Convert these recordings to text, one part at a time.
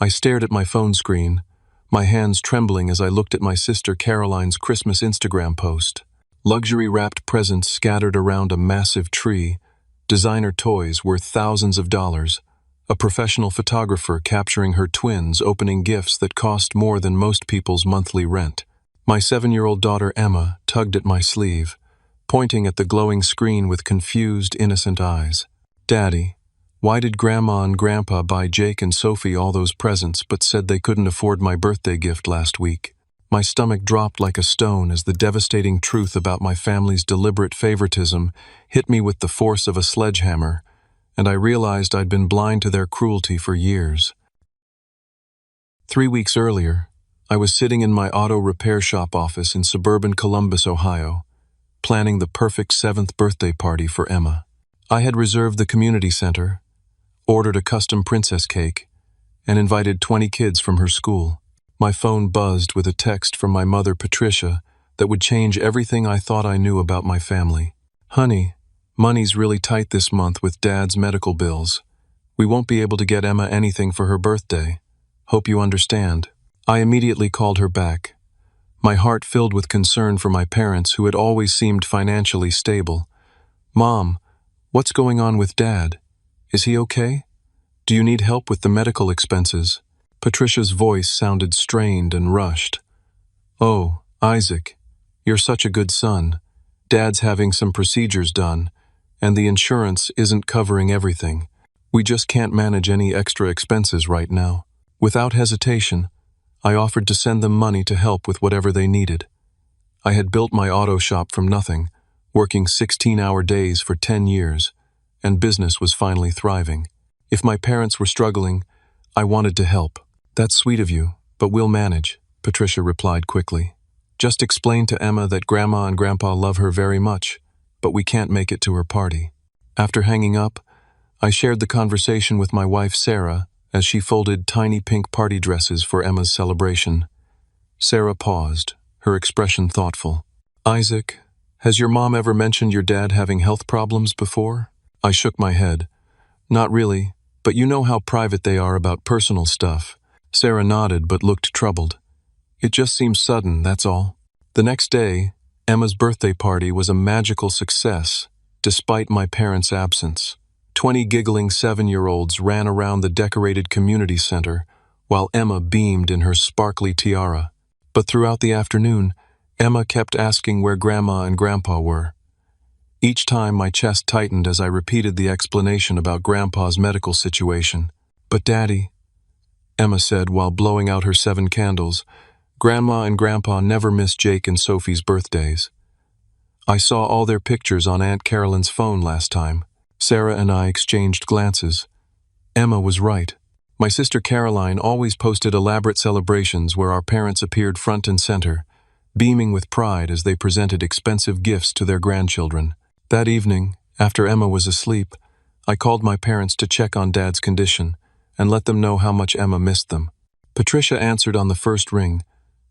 I stared at my phone screen, my hands trembling as I looked at my sister Caroline's Christmas Instagram post. Luxury-wrapped presents scattered around a massive tree, designer toys worth thousands of dollars, a professional photographer capturing her twins opening gifts that cost more than most people's monthly rent. My 7-year-old daughter Emma tugged at my sleeve, pointing at the glowing screen with confused, innocent eyes. "Daddy, why did Grandma and Grandpa buy Jake and Sophie all those presents but said they couldn't afford my birthday gift last week?" My stomach dropped like a stone as the devastating truth about my family's deliberate favoritism hit me with the force of a sledgehammer, and I realized I'd been blind to their cruelty for years. 3 weeks earlier, I was sitting in my auto repair shop office in suburban Columbus, Ohio, planning the perfect 7th birthday party for Emma. I had reserved the community center, ordered a custom princess cake, and invited 20 kids from her school. My phone buzzed with a text from my mother, Patricia, that would change everything I thought I knew about my family. "Honey, money's really tight this month with Dad's medical bills. We won't be able to get Emma anything for her birthday. Hope you understand." I immediately called her back, my heart filled with concern for my parents who had always seemed financially stable. "Mom, what's going on with Dad? Is he okay? Do you need help with the medical expenses?" Patricia's voice sounded strained and rushed. "Oh, Isaac, you're such a good son. Dad's having some procedures done, and the insurance isn't covering everything. We just can't manage any extra expenses right now." Without hesitation, I offered to send them money to help with whatever they needed. I had built my auto shop from nothing, working 16-hour days for 10 years, and business was finally thriving. If my parents were struggling, I wanted to help. "That's sweet of you, but we'll manage," Patricia replied quickly. "Just explain to Emma that Grandma and Grandpa love her very much, but we can't make it to her party." After hanging up, I shared the conversation with my wife Sarah as she folded tiny pink party dresses for Emma's celebration. Sarah paused, her expression thoughtful. "Isaac, has your mom ever mentioned your dad having health problems before?" I shook my head. "Not really, but you know how private they are about personal stuff." Sarah nodded but looked troubled. "It just seems sudden, that's all." The next day, Emma's birthday party was a magical success, despite my parents' absence. 20 giggling 7-year-olds ran around the decorated community center, while Emma beamed in her sparkly tiara. But throughout the afternoon, Emma kept asking where Grandma and Grandpa were. Each time my chest tightened as I repeated the explanation about Grandpa's medical situation. "But Daddy," Emma said while blowing out her 7 candles, "Grandma and Grandpa never miss Jake and Sophie's birthdays. I saw all their pictures on Aunt Carolyn's phone last time." Sarah and I exchanged glances. Emma was right. My sister Caroline always posted elaborate celebrations where our parents appeared front and center, beaming with pride as they presented expensive gifts to their grandchildren. That evening, after Emma was asleep, I called my parents to check on Dad's condition and let them know how much Emma missed them. Patricia answered on the first ring,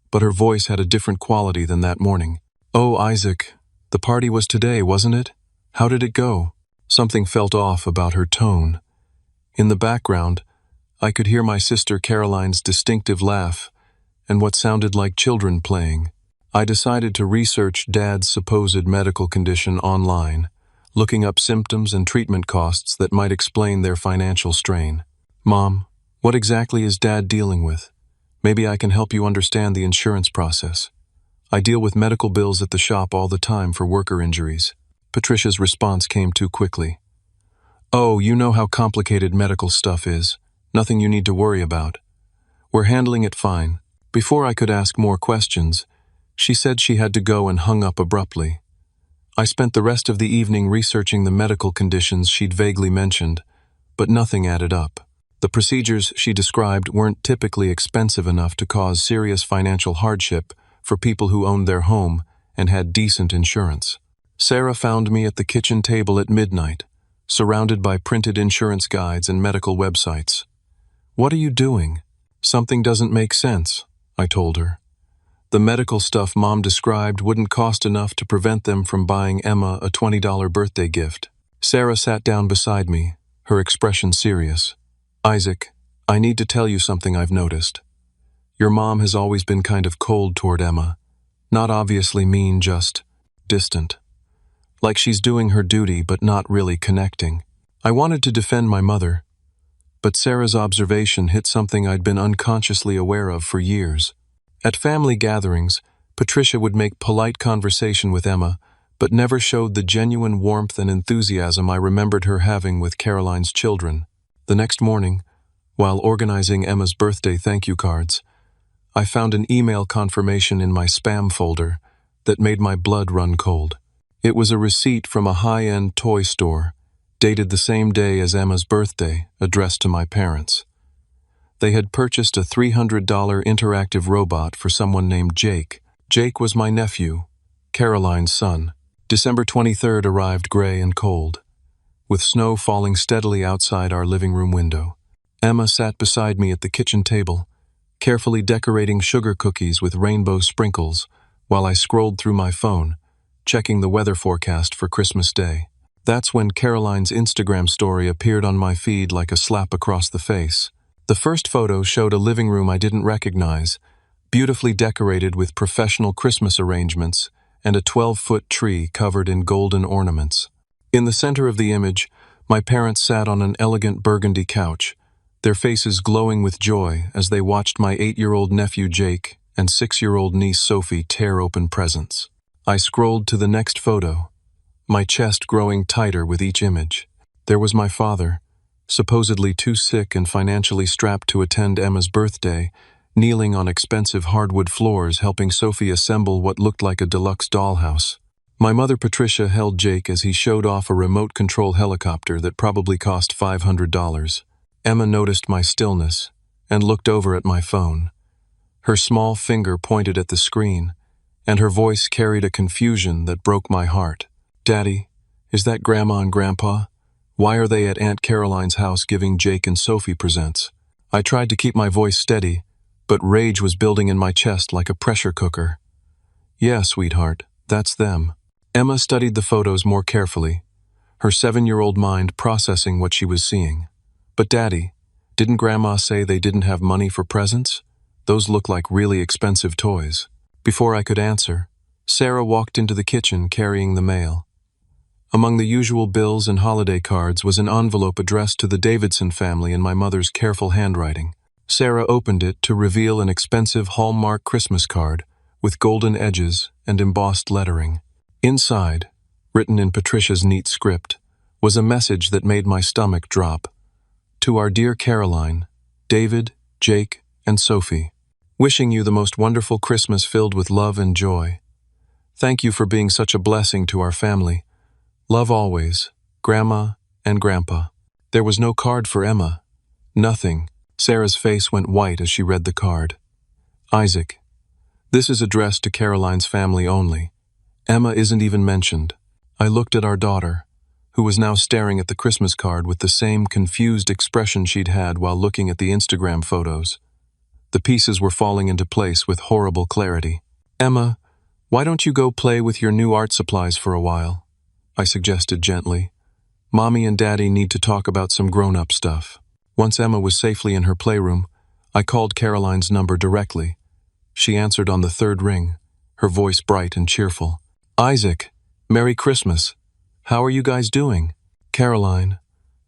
but her voice had a different quality than that morning. "Oh, Isaac, the party was today, wasn't it? How did it go?" Something felt off about her tone. In the background, I could hear my sister Caroline's distinctive laugh and what sounded like children playing. I decided to research Dad's supposed medical condition online, looking up symptoms and treatment costs that might explain their financial strain. "Mom, what exactly is Dad dealing with? Maybe I can help you understand the insurance process. I deal with medical bills at the shop all the time for worker injuries." Patricia's response came too quickly. "Oh, you know how complicated medical stuff is. Nothing you need to worry about. We're handling it fine." Before I could ask more questions, she said she had to go and hung up abruptly. I spent the rest of the evening researching the medical conditions she'd vaguely mentioned, but nothing added up. The procedures she described weren't typically expensive enough to cause serious financial hardship for people who owned their home and had decent insurance. Sarah found me at the kitchen table at midnight, surrounded by printed insurance guides and medical websites. "What are you doing? Something doesn't make sense," I told her. The medical stuff Mom described wouldn't cost enough to prevent them from buying Emma a $20 birthday gift. Sarah sat down beside me, her expression serious. "Isaac, I need to tell you something I've noticed. Your mom has always been kind of cold toward Emma. Not obviously mean, just distant. Like she's doing her duty but not really connecting. I wanted to defend my mother, but Sarah's observation hit something I'd been unconsciously aware of for years. At family gatherings, Patricia would make polite conversation with Emma, but never showed the genuine warmth and enthusiasm I remembered her having with Caroline's children. The next morning, while organizing Emma's birthday thank you cards, I found an email confirmation in my spam folder that made my blood run cold. It was a receipt from a high-end toy store, dated the same day as Emma's birthday, addressed to my parents. They had purchased a $300 interactive robot for someone named Jake. Jake was my nephew, Caroline's son. December 23rd arrived gray and cold, with snow falling steadily outside our living room window. Emma sat beside me at the kitchen table, carefully decorating sugar cookies with rainbow sprinkles while I scrolled through my phone, checking the weather forecast for Christmas Day. That's when Caroline's Instagram story appeared on my feed like a slap across the face. The first photo showed a living room I didn't recognize, beautifully decorated with professional Christmas arrangements and a 12-foot tree covered in golden ornaments. In the center of the image, my parents sat on an elegant burgundy couch, their faces glowing with joy as they watched my 8-year-old nephew Jake and 6-year-old niece Sophie tear open presents. I scrolled to the next photo, my chest growing tighter with each image. There was my father, supposedly too sick and financially strapped to attend Emma's birthday, kneeling on expensive hardwood floors helping Sophie assemble what looked like a deluxe dollhouse. My mother Patricia held Jake as he showed off a remote control helicopter that probably cost $500. Emma noticed my stillness and looked over at my phone. Her small finger pointed at the screen, and her voice carried a confusion that broke my heart. "Daddy, is that Grandma and Grandpa? Why are they at Aunt Caroline's house giving Jake and Sophie presents?" I tried to keep my voice steady, but rage was building in my chest like a pressure cooker. "Yeah, sweetheart, that's them." Emma studied the photos more carefully, her 7-year-old mind processing what she was seeing. "But Daddy, didn't Grandma say they didn't have money for presents? Those look like really expensive toys." Before I could answer, Sarah walked into the kitchen carrying the mail. Among the usual bills and holiday cards was an envelope addressed to the Davidson family in my mother's careful handwriting. Sarah opened it to reveal an expensive Hallmark Christmas card with golden edges and embossed lettering. Inside, written in Patricia's neat script, was a message that made my stomach drop. "To our dear Caroline, David, Jake, and Sophie, wishing you the most wonderful Christmas filled with love and joy. Thank you for being such a blessing to our family. Love always, Grandma and Grandpa." There was no card for Emma. Nothing. Sarah's face went white as she read the card. "Isaac, this is addressed to Caroline's family only. Emma isn't even mentioned." I looked at our daughter, who was now staring at the Christmas card with the same confused expression she'd had while looking at the Instagram photos. The pieces were falling into place with horrible clarity. "Emma, why don't you go play with your new art supplies for a while?" I suggested gently. "Mommy and Daddy need to talk about some grown-up stuff." Once Emma was safely in her playroom, I called Caroline's number directly. She answered on the third ring, her voice bright and cheerful. "Isaac, Merry Christmas. How are you guys doing?" "Caroline,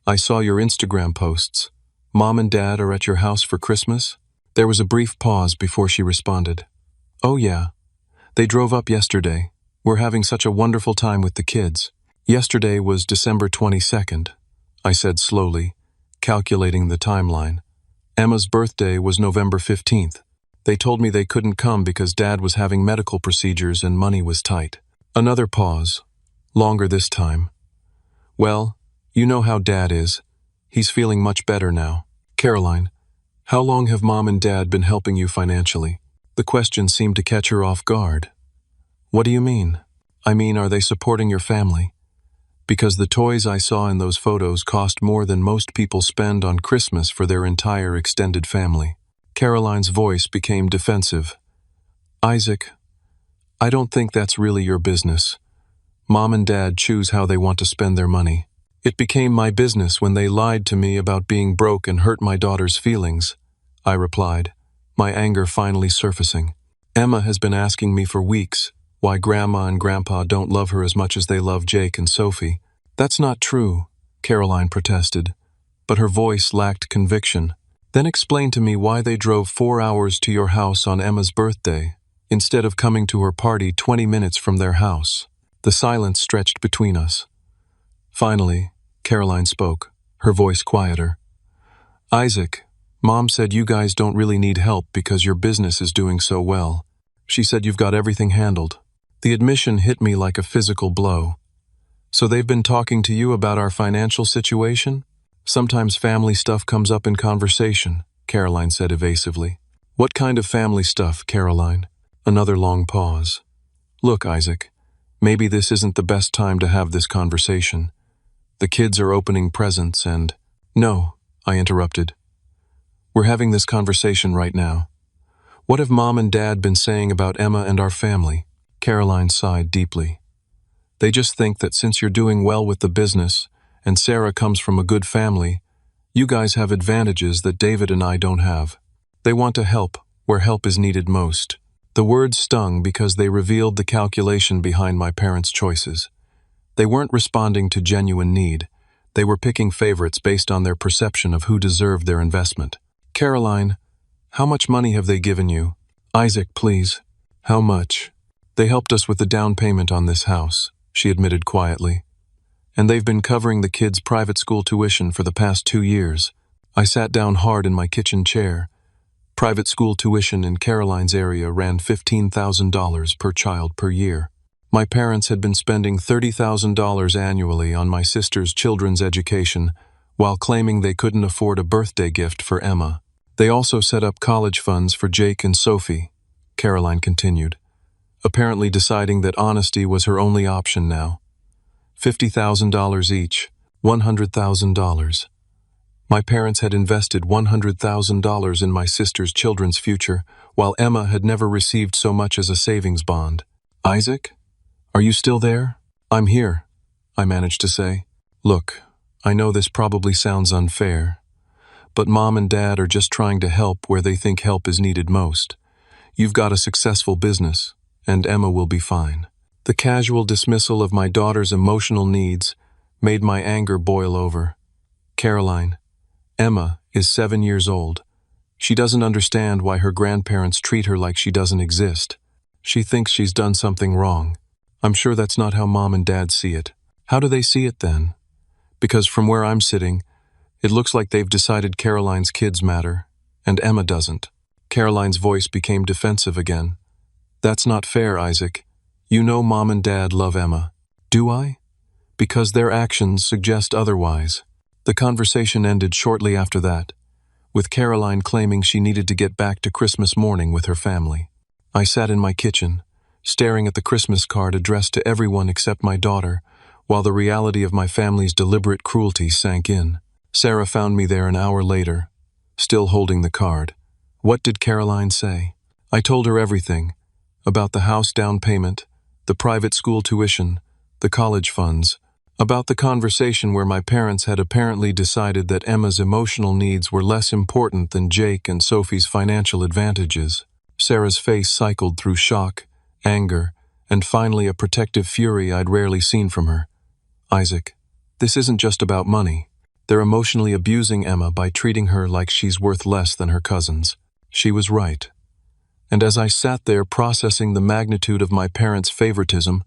I saw your Instagram posts. Mom and Dad are at your house for Christmas?" There was a brief pause before she responded. "Oh yeah. They drove up yesterday. We're having such a wonderful time with the kids." Yesterday was December 22nd, I said slowly, calculating the timeline. Emma's birthday was November 15th. They told me they couldn't come because Dad was having medical procedures and money was tight. Another pause, longer this time. "Well, you know how Dad is. He's feeling much better now." "Caroline, how long have Mom and Dad been helping you financially?" The question seemed to catch her off guard. "What do you mean?" "I mean, are they supporting your family? Because the toys I saw in those photos cost more than most people spend on Christmas for their entire extended family." Caroline's voice became defensive. "Isaac, I don't think that's really your business. Mom and Dad choose how they want to spend their money." It became my business when they lied to me about being broke and hurt my daughter's feelings, I replied, my anger finally surfacing. Emma has been asking me for weeks why Grandma and Grandpa don't love her as much as they love Jake and Sophie. That's not true, Caroline protested, but her voice lacked conviction. Then explain to me why they drove 4 hours to your house on Emma's birthday, instead of coming to her party 20 minutes from their house. The silence stretched between us. Finally, Caroline spoke, her voice quieter. Isaac, Mom said you guys don't really need help because your business is doing so well. She said you've got everything handled. The admission hit me like a physical blow. So they've been talking to you about our financial situation? Sometimes family stuff comes up in conversation, Caroline said evasively. What kind of family stuff, Caroline? Another long pause. Look, Isaac, maybe this isn't the best time to have this conversation. The kids are opening presents and… No, I interrupted. We're having this conversation right now. What have Mom and Dad been saying about Emma and our family? Caroline sighed deeply. They just think that since you're doing well with the business and Sarah comes from a good family, you guys have advantages that David and I don't have. They want to help where help is needed most. The words stung because they revealed the calculation behind my parents' choices. They weren't responding to genuine need. They were picking favorites based on their perception of who deserved their investment. Caroline, how much money have they given you? Isaac, please. How much? They helped us with the down payment on this house, she admitted quietly. And they've been covering the kids' private school tuition for the past 2 years. I sat down hard in my kitchen chair. Private school tuition in Caroline's area ran $15,000 per child per year. My parents had been spending $30,000 annually on my sister's children's education, while claiming they couldn't afford a birthday gift for Emma. They also set up college funds for Jake and Sophie, Caroline continued, apparently deciding that honesty was her only option now. $50,000 each, $100,000. My parents had invested $100,000 in my sister's children's future, while Emma had never received so much as a savings bond. Isaac? Are you still there? I'm here, I managed to say. Look, I know this probably sounds unfair, but Mom and Dad are just trying to help where they think help is needed most. You've got a successful business, and Emma will be fine. The casual dismissal of my daughter's emotional needs made my anger boil over. Caroline, Emma is 7 years old. She doesn't understand why her grandparents treat her like she doesn't exist. She thinks she's done something wrong. I'm sure that's not how Mom and Dad see it. How do they see it then? Because from where I'm sitting, it looks like they've decided Caroline's kids matter, and Emma doesn't. Caroline's voice became defensive again. That's not fair, Isaac. You know Mom and Dad love Emma. Do I? Because their actions suggest otherwise. The conversation ended shortly after that, with Caroline claiming she needed to get back to Christmas morning with her family. I sat in my kitchen, staring at the Christmas card addressed to everyone except my daughter, while the reality of my family's deliberate cruelty sank in. Sarah found me there an hour later, still holding the card. What did Caroline say? I told her everything, about the house down payment, the private school tuition, the college funds, about the conversation where my parents had apparently decided that Emma's emotional needs were less important than Jake and Sophie's financial advantages. Sarah's face cycled through shock, anger, and finally a protective fury I'd rarely seen from her. Isaac, this isn't just about money. They're emotionally abusing Emma by treating her like she's worth less than her cousins. She was right. And as I sat there processing the magnitude of my parents' favoritism,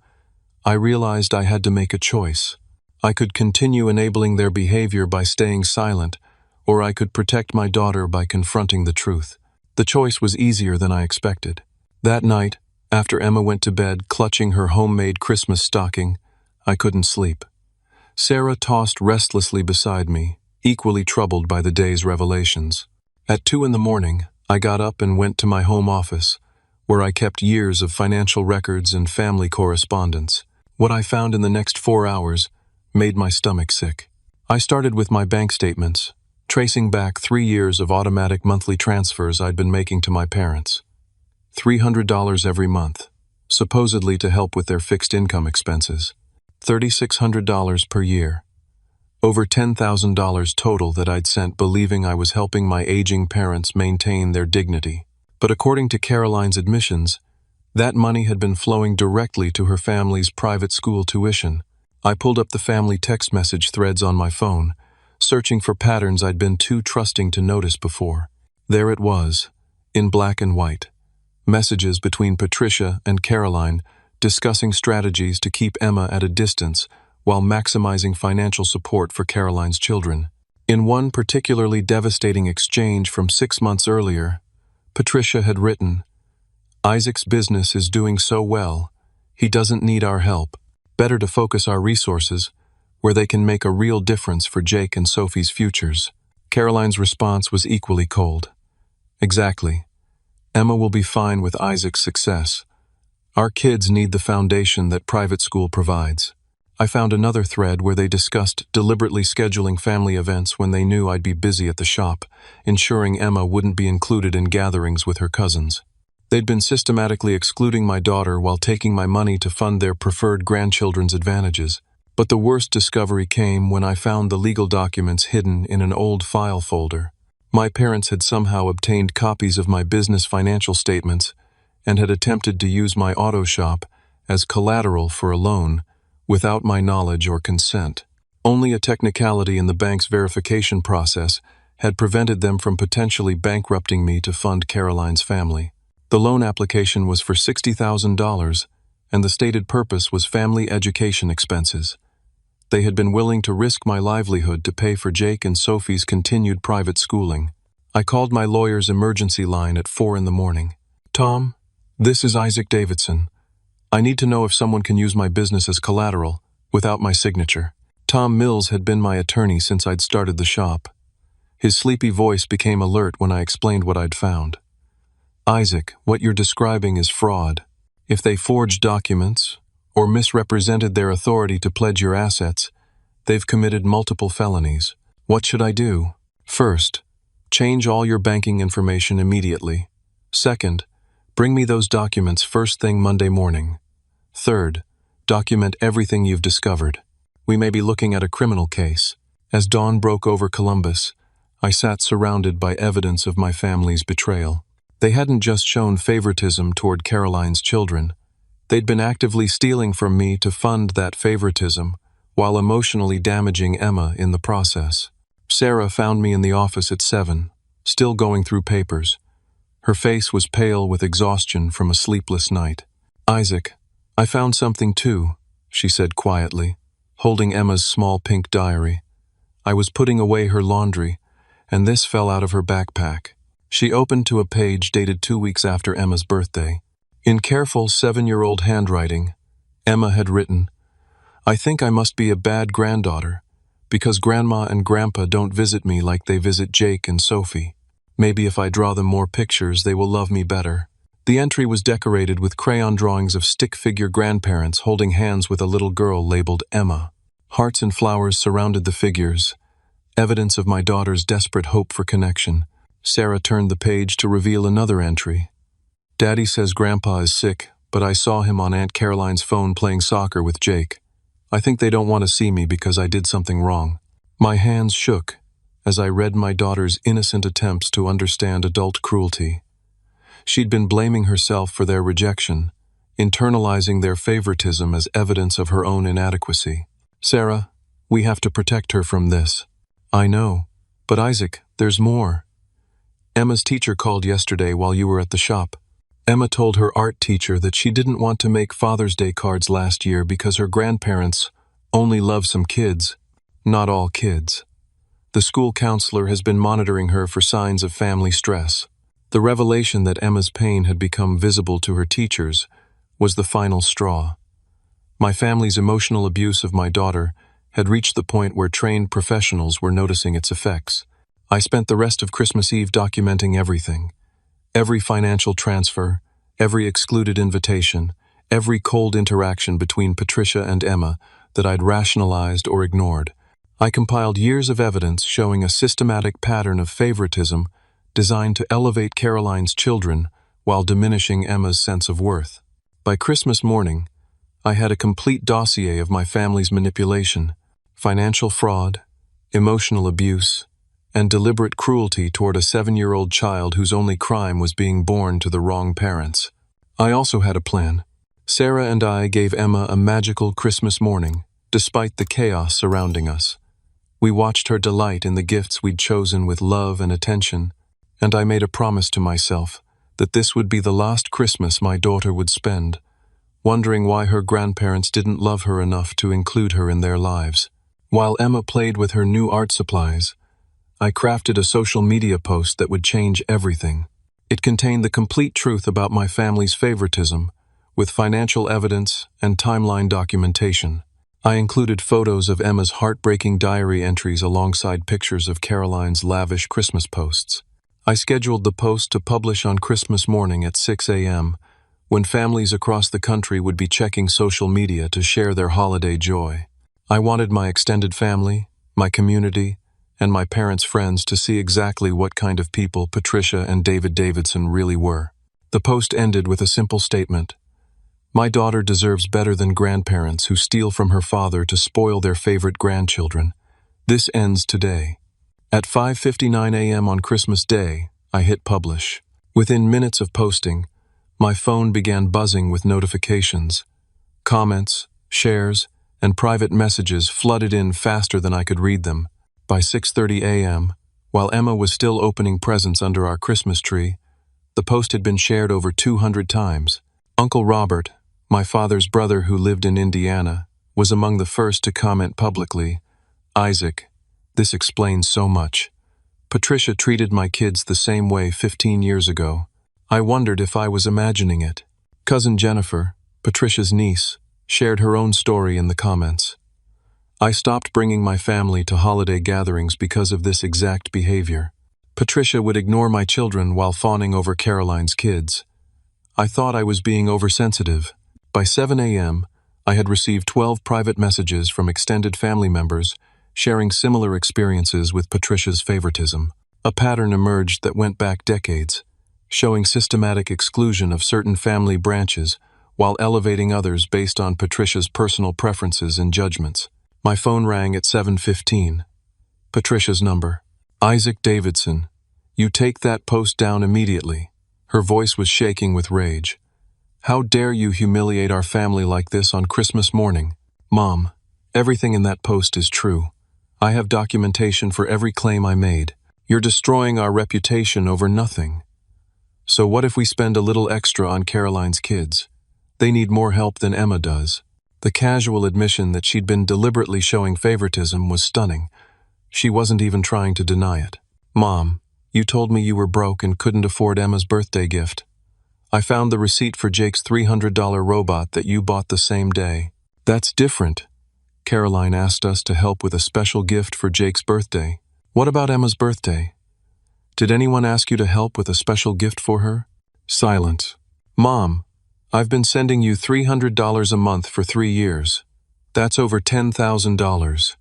I realized I had to make a choice. I could continue enabling their behavior by staying silent, or I could protect my daughter by confronting the truth. The choice was easier than I expected. That night, after Emma went to bed clutching her homemade Christmas stocking, I couldn't sleep. Sarah tossed restlessly beside me, equally troubled by the day's revelations. At 2 a.m, I got up and went to my home office, where I kept years of financial records and family correspondence. What I found in the next 4 hours made my stomach sick. I started with my bank statements, tracing back 3 years of automatic monthly transfers I'd been making to my parents. $300 every month, supposedly to help with their fixed income expenses. $3,600 per year. Over $10,000 total that I'd sent believing I was helping my aging parents maintain their dignity. But according to Caroline's admissions, that money had been flowing directly to her family's private school tuition. I pulled up the family text message threads on my phone, searching for patterns I'd been too trusting to notice before. There it was, in black and white. Messages between Patricia and Caroline discussing strategies to keep Emma at a distance while maximizing financial support for Caroline's children. In one particularly devastating exchange from 6 months earlier, Patricia had written, "Isaac's business is doing so well, he doesn't need our help. Better to focus our resources where they can make a real difference for Jake and Sophie's futures." Caroline's response was equally cold. "Exactly. Emma will be fine with Isaac's success. Our kids need the foundation that private school provides." I found another thread where they discussed deliberately scheduling family events when they knew I'd be busy at the shop, ensuring Emma wouldn't be included in gatherings with her cousins. They'd been systematically excluding my daughter while taking my money to fund their preferred grandchildren's advantages. But the worst discovery came when I found the legal documents hidden in an old file folder. My parents had somehow obtained copies of my business financial statements and had attempted to use my auto shop as collateral for a loan without my knowledge or consent. Only a technicality in the bank's verification process had prevented them from potentially bankrupting me to fund Caroline's family. The loan application was for $60,000, and the stated purpose was family education expenses. They had been willing to risk my livelihood to pay for Jake and Sophie's continued private schooling. I called my lawyer's emergency line at 4 in the morning. "Tom, this is Isaac Davidson. I need to know if someone can use my business as collateral, without my signature." Tom Mills had been my attorney since I'd started the shop. His sleepy voice became alert when I explained what I'd found. "Isaac, what you're describing is fraud. If they forged documents, or misrepresented their authority to pledge your assets, they've committed multiple felonies. What should I do? First, change all your banking information immediately. Second, bring me those documents first thing Monday morning. Third, document everything you've discovered. We may be looking at a criminal case." As dawn broke over Columbus, I sat surrounded by evidence of my family's betrayal. They hadn't just shown favoritism toward Caroline's children. They'd been actively stealing from me to fund that favoritism, while emotionally damaging Emma in the process. Sarah found me in the office at 7, still going through papers. Her face was pale with exhaustion from a sleepless night. "Isaac, I found something too," she said quietly, holding Emma's small pink diary. I was putting away her laundry, and this fell out of her backpack. She opened to a page dated 2 weeks after Emma's birthday. In careful 7-year-old handwriting, Emma had written, "I think I must be a bad granddaughter, because Grandma and Grandpa don't visit me like they visit Jake and Sophie. Maybe if I draw them more pictures, they will love me better." The entry was decorated with crayon drawings of stick figure grandparents holding hands with a little girl labeled Emma. Hearts and flowers surrounded the figures, evidence of my daughter's desperate hope for connection. Sarah turned the page to reveal another entry. "Daddy says Grandpa is sick, but I saw him on Aunt Caroline's phone playing soccer with Jake. I think they don't want to see me because I did something wrong." My hands shook as I read my daughter's innocent attempts to understand adult cruelty. She'd been blaming herself for their rejection, internalizing their favoritism as evidence of her own inadequacy. "Sarah, we have to protect her from this." "I know, but Isaac, there's more. Emma's teacher called yesterday while you were at the shop. Emma told her art teacher that she didn't want to make Father's Day cards last year because her grandparents only love some kids, not all kids. The school counselor has been monitoring her for signs of family stress. The revelation that Emma's pain had become visible to her teachers was the final straw. My family's emotional abuse of my daughter had reached the point where trained professionals were noticing its effects. I spent the rest of Christmas Eve documenting everything. Every financial transfer, every excluded invitation, every cold interaction between Patricia and Emma that I'd rationalized or ignored. I compiled years of evidence showing a systematic pattern of favoritism designed to elevate Caroline's children while diminishing Emma's sense of worth. By Christmas morning, I had a complete dossier of my family's manipulation, financial fraud, emotional abuse, and deliberate cruelty toward a 7-year-old child whose only crime was being born to the wrong parents. I also had a plan. Sarah and I gave Emma a magical Christmas morning, despite the chaos surrounding us. We watched her delight in the gifts we'd chosen with love and attention, and I made a promise to myself that this would be the last Christmas my daughter would spend, wondering why her grandparents didn't love her enough to include her in their lives. While Emma played with her new art supplies, I crafted a social media post that would change everything. It contained the complete truth about my family's favoritism, with financial evidence and timeline documentation. I included photos of Emma's heartbreaking diary entries alongside pictures of Caroline's lavish Christmas posts. I scheduled the post to publish on Christmas morning at 6 a.m., when families across the country would be checking social media to share their holiday joy. I wanted my extended family, my community, and my parents' friends to see exactly what kind of people Patricia and David Davidson really were. The post ended with a simple statement: "My daughter deserves better than grandparents who steal from her father to spoil their favorite grandchildren. This ends today." At 5:59 a.m. on Christmas Day, I hit publish. Within minutes of posting, my phone began buzzing with notifications. Comments, shares, and private messages flooded in faster than I could read them. By 6:30 a.m., while Emma was still opening presents under our Christmas tree, the post had been shared over 200 times. Uncle Robert, my father's brother who lived in Indiana, was among the first to comment publicly. "Isaac, this explains so much. Patricia treated my kids the same way 15 years ago. I wondered if I was imagining it." Cousin Jennifer, Patricia's niece, shared her own story in the comments. "I stopped bringing my family to holiday gatherings because of this exact behavior. Patricia would ignore my children while fawning over Caroline's kids. I thought I was being oversensitive." By 7 a.m., I had received 12 private messages from extended family members sharing similar experiences with Patricia's favoritism. A pattern emerged that went back decades, showing systematic exclusion of certain family branches while elevating others based on Patricia's personal preferences and judgments. My phone rang at 7:15. Patricia's number. "Isaac Davidson, you take that post down immediately." Her voice was shaking with rage. "How dare you humiliate our family like this on Christmas morning?" "Mom, everything in that post is true. I have documentation for every claim I made. You're destroying our reputation over nothing. So what if we spend a little extra on Caroline's kids? They need more help than Emma does." The casual admission that she'd been deliberately showing favoritism was stunning. She wasn't even trying to deny it. "Mom, you told me you were broke and couldn't afford Emma's birthday gift. I found the receipt for Jake's $300 robot that you bought the same day." "That's different. Caroline asked us to help with a special gift for Jake's birthday. What about Emma's birthday? Did anyone ask you to help with a special gift for her?" Silence. "Mom, I've been sending you $300 a month for 3 years. That's over $10,000.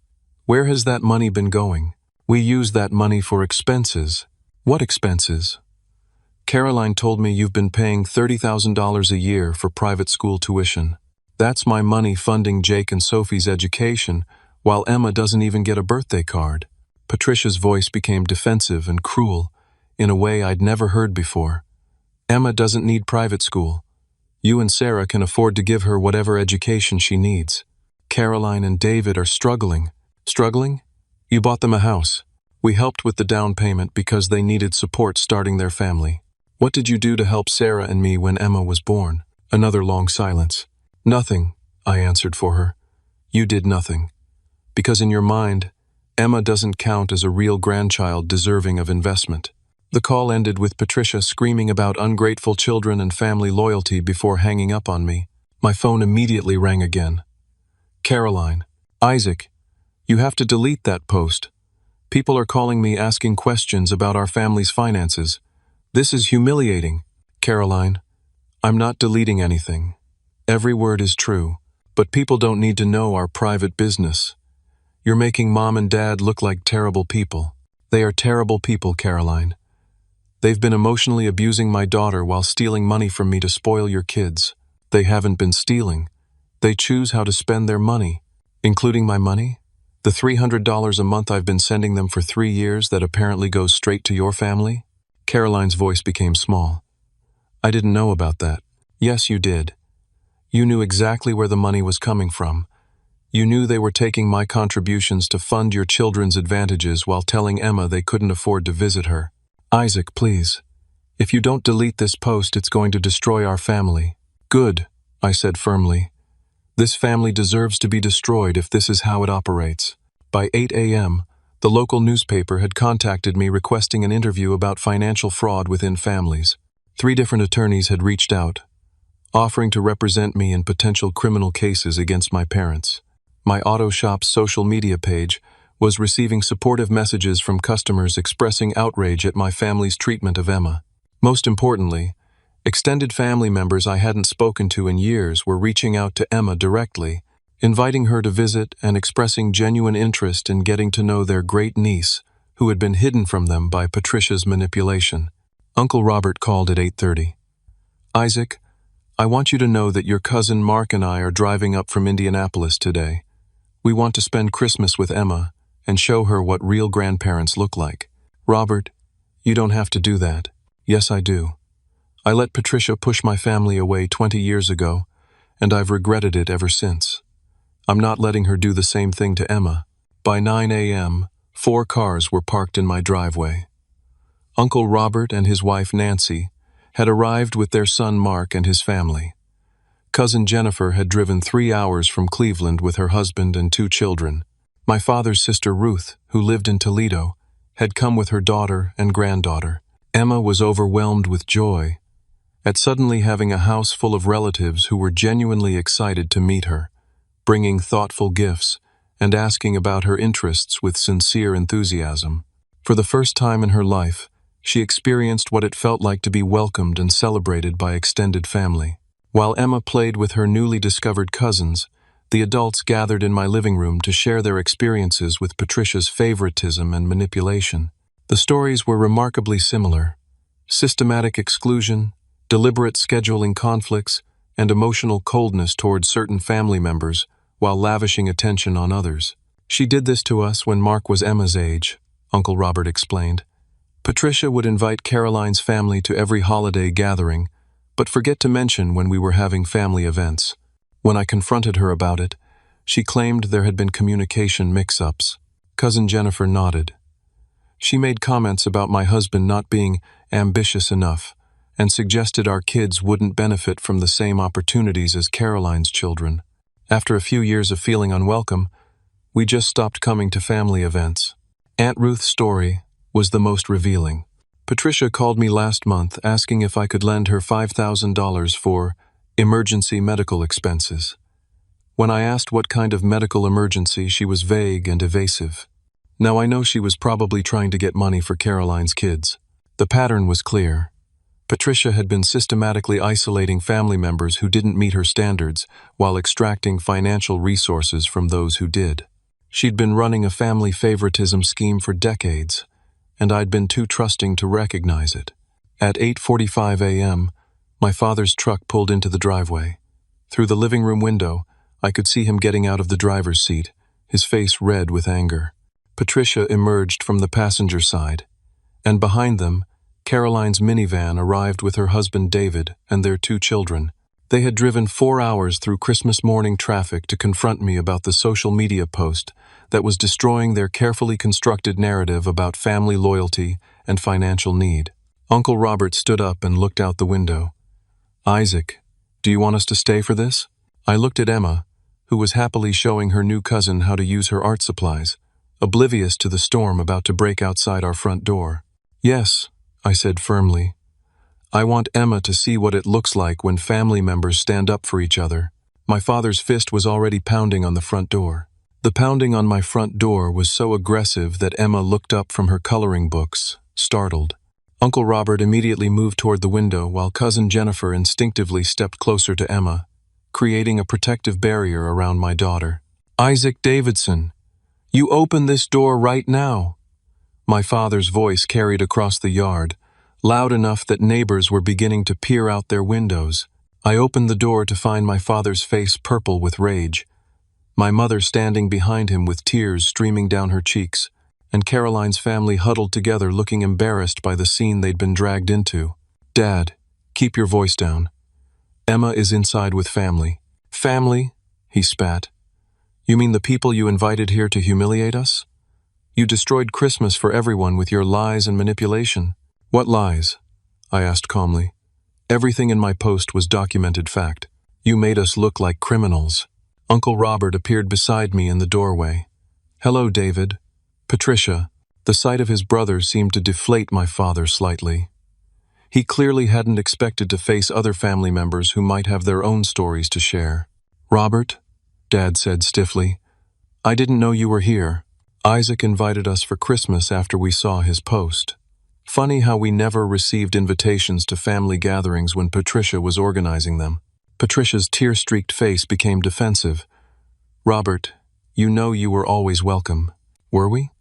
Where has that money been going? We use that money for expenses." "What expenses?" "Caroline told me you've been paying $30,000 a year for private school tuition. That's my money funding Jake and Sophie's education, while Emma doesn't even get a birthday card." Patricia's voice became defensive and cruel, in a way I'd never heard before. "Emma doesn't need private school. You and Sarah can afford to give her whatever education she needs. Caroline and David are struggling." "Struggling? You bought them a house. We helped with the down payment because they needed support starting their family. What did you do to help Sarah and me when Emma was born?" Another long silence. "Nothing," I answered for her. "You did nothing. Because in your mind, Emma doesn't count as a real grandchild deserving of investment." The call ended with Patricia screaming about ungrateful children and family loyalty before hanging up on me. My phone immediately rang again. "Caroline, Isaac, you have to delete that post. People are calling me asking questions about our family's finances. This is humiliating." "Caroline, I'm not deleting anything. Every word is true, but people don't need to know our private business. You're making Mom and Dad look like terrible people." "They are terrible people, Caroline. They've been emotionally abusing my daughter while stealing money from me to spoil your kids." "They haven't been stealing. They choose how to spend their money." "Including my money?" The $300 a month I've been sending them for 3 years that apparently goes straight to your family? Caroline's voice became small. I didn't know about that. Yes, you did. You knew exactly where the money was coming from. You knew they were taking my contributions to fund your children's advantages while telling Emma they couldn't afford to visit her. Isaac, please. If you don't delete this post, it's going to destroy our family. Good, I said firmly. This family deserves to be destroyed if this is how it operates. By 8 a.m., the local newspaper had contacted me requesting an interview about financial fraud within families. 3 different attorneys had reached out, offering to represent me in potential criminal cases against my parents. My auto shop's social media page was receiving supportive messages from customers expressing outrage at my family's treatment of Emma. Most importantly, extended family members I hadn't spoken to in years were reaching out to Emma directly, inviting her to visit and expressing genuine interest in getting to know their great niece, who had been hidden from them by Patricia's manipulation. Uncle Robert called at 8:30. Isaac, I want you to know that your cousin Mark and I are driving up from Indianapolis today. We want to spend Christmas with Emma and show her what real grandparents look like. Robert, you don't have to do that. Yes, I do. I let Patricia push my family away 20 years ago, and I've regretted it ever since. I'm not letting her do the same thing to Emma. By 9 a.m., 4 cars were parked in my driveway. Uncle Robert and his wife Nancy had arrived with their son Mark and his family. Cousin Jennifer had driven 3 hours from Cleveland with her husband and 2 children. My father's sister Ruth, who lived in Toledo, had come with her daughter and granddaughter. Emma was overwhelmed with joy at suddenly having a house full of relatives who were genuinely excited to meet her, bringing thoughtful gifts and asking about her interests with sincere enthusiasm. For the first time in her life, she experienced what it felt like to be welcomed and celebrated by extended family. While Emma played with her newly discovered cousins, the adults gathered in my living room to share their experiences with Patricia's favoritism and manipulation. The stories were remarkably similar: systematic exclusion, deliberate scheduling conflicts, and emotional coldness towards certain family members while lavishing attention on others. She did this to us when Mark was Emma's age, Uncle Robert explained. Patricia would invite Caroline's family to every holiday gathering, but forget to mention when we were having family events. When I confronted her about it, she claimed there had been communication mix-ups. Cousin Jennifer nodded. She made comments about my husband not being ambitious enough and suggested our kids wouldn't benefit from the same opportunities as Caroline's children. After a few years of feeling unwelcome, we just stopped coming to family events. Aunt Ruth's story was the most revealing. Patricia called me last month asking if I could lend her $5,000 for emergency medical expenses. When I asked what kind of medical emergency, she was vague and evasive. Now I know she was probably trying to get money for Caroline's kids. The pattern was clear. Patricia had been systematically isolating family members who didn't meet her standards while extracting financial resources from those who did. She'd been running a family favoritism scheme for decades, and I'd been too trusting to recognize it. At 8:45 a.m., my father's truck pulled into the driveway. Through the living room window, I could see him getting out of the driver's seat, his face red with anger. Patricia emerged from the passenger side, and behind them, Caroline's minivan arrived with her husband David and their 2 children. They had driven 4 hours through Christmas morning traffic to confront me about the social media post that was destroying their carefully constructed narrative about family loyalty and financial need. Uncle Robert stood up and looked out the window. Isaac, do you want us to stay for this? I looked at Emma, who was happily showing her new cousin how to use her art supplies, oblivious to the storm about to break outside our front door. Yes, I said firmly. I want Emma to see what it looks like when family members stand up for each other. My father's fist was already pounding on the front door. The pounding on my front door was so aggressive that Emma looked up from her coloring books, startled. Uncle Robert immediately moved toward the window while Cousin Jennifer instinctively stepped closer to Emma, creating a protective barrier around my daughter. Isaac Davidson, you open this door right now. My father's voice carried across the yard, loud enough that neighbors were beginning to peer out their windows. I opened the door to find my father's face purple with rage. my mother standing behind him with tears streaming down her cheeks, and Caroline's family huddled together looking embarrassed by the scene they'd been dragged into. "Dad, keep your voice down. Emma is inside with family." "Family?" he spat. "You mean the people you invited here to humiliate us? You destroyed Christmas for everyone with your lies and manipulation." "What lies?" I asked calmly. "Everything in my post was documented fact. You made us look like criminals." Uncle Robert appeared beside me in the doorway. "Hello, David." "Patricia." The sight of his brother seemed to deflate my father slightly. He clearly hadn't expected to face other family members who might have their own stories to share. "Robert," Dad said stiffly, "I didn't know you were here. Isaac invited us for Christmas after we saw his post. Funny how we never received invitations to family gatherings when Patricia was organizing them." Patricia's tear-streaked face became defensive. "Robert, you know you were always welcome. Were we?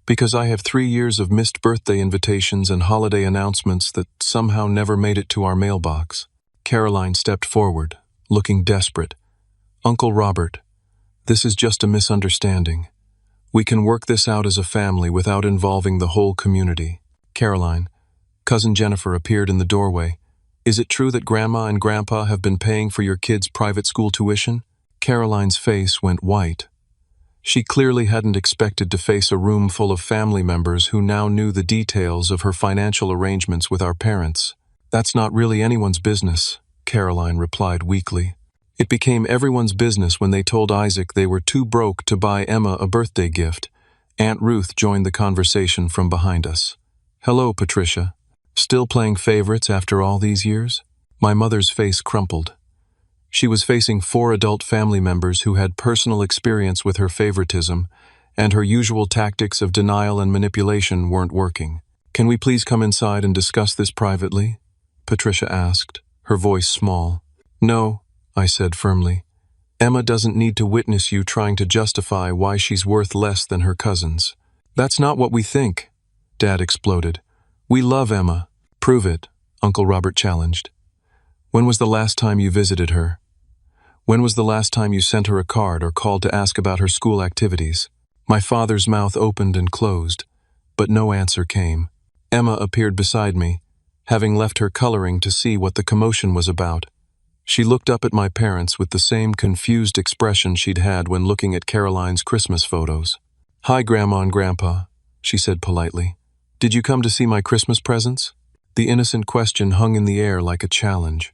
Because I have 3 years of missed birthday invitations and holiday announcements that somehow never made it to our mailbox." Caroline stepped forward, looking desperate. "Uncle Robert, this is just a misunderstanding. We can work this out as a family without involving the whole community." "Caroline," Cousin Jennifer appeared in the doorway. "Is it true that Grandma and Grandpa have been paying for your kids' private school tuition?" Caroline's face went white. She clearly hadn't expected to face a room full of family members who now knew the details of her financial arrangements with our parents. "That's not really anyone's business," Caroline replied weakly. "It became everyone's business when they told Isaac they were too broke to buy Emma a birthday gift." Aunt Ruth joined the conversation from behind us. "Hello, Patricia. Still playing favorites after all these years?" My mother's face crumpled. She was facing 4 adult family members who had personal experience with her favoritism, and her usual tactics of denial and manipulation weren't working. "Can we please come inside and discuss this privately?" Patricia asked, her voice small. "No," I said firmly. "Emma doesn't need to witness you trying to justify why she's worth less than her cousins." "That's not what we think," Dad exploded. "We love Emma." "Prove it," Uncle Robert challenged. "When was the last time you visited her? When was the last time you sent her a card or called to ask about her school activities?" My father's mouth opened and closed, but no answer came. Emma appeared beside me, having left her coloring to see what the commotion was about. She looked up at my parents with the same confused expression she'd had when looking at Caroline's Christmas photos. "Hi, Grandma and Grandpa," she said politely. "Did you come to see my Christmas presents?" The innocent question hung in the air like a challenge.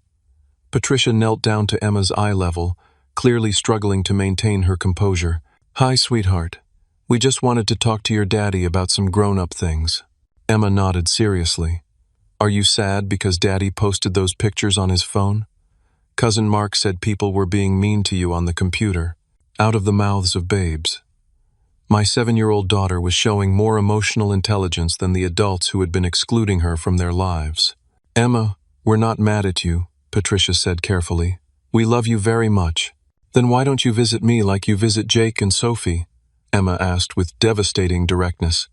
Patricia knelt down to Emma's eye level, clearly struggling to maintain her composure. "Hi, sweetheart. We just wanted to talk to your daddy about some grown-up things." Emma nodded seriously. "Are you sad because Daddy posted those pictures on his phone? Cousin Mark said people were being mean to you on the computer." Out of the mouths of babes. My 7-year-old daughter was showing more emotional intelligence than the adults who had been excluding her from their lives. "Emma, we're not mad at you," Patricia said carefully. "We love you very much." "Then why don't you visit me like you visit Jake and Sophie?" Emma asked with devastating directness.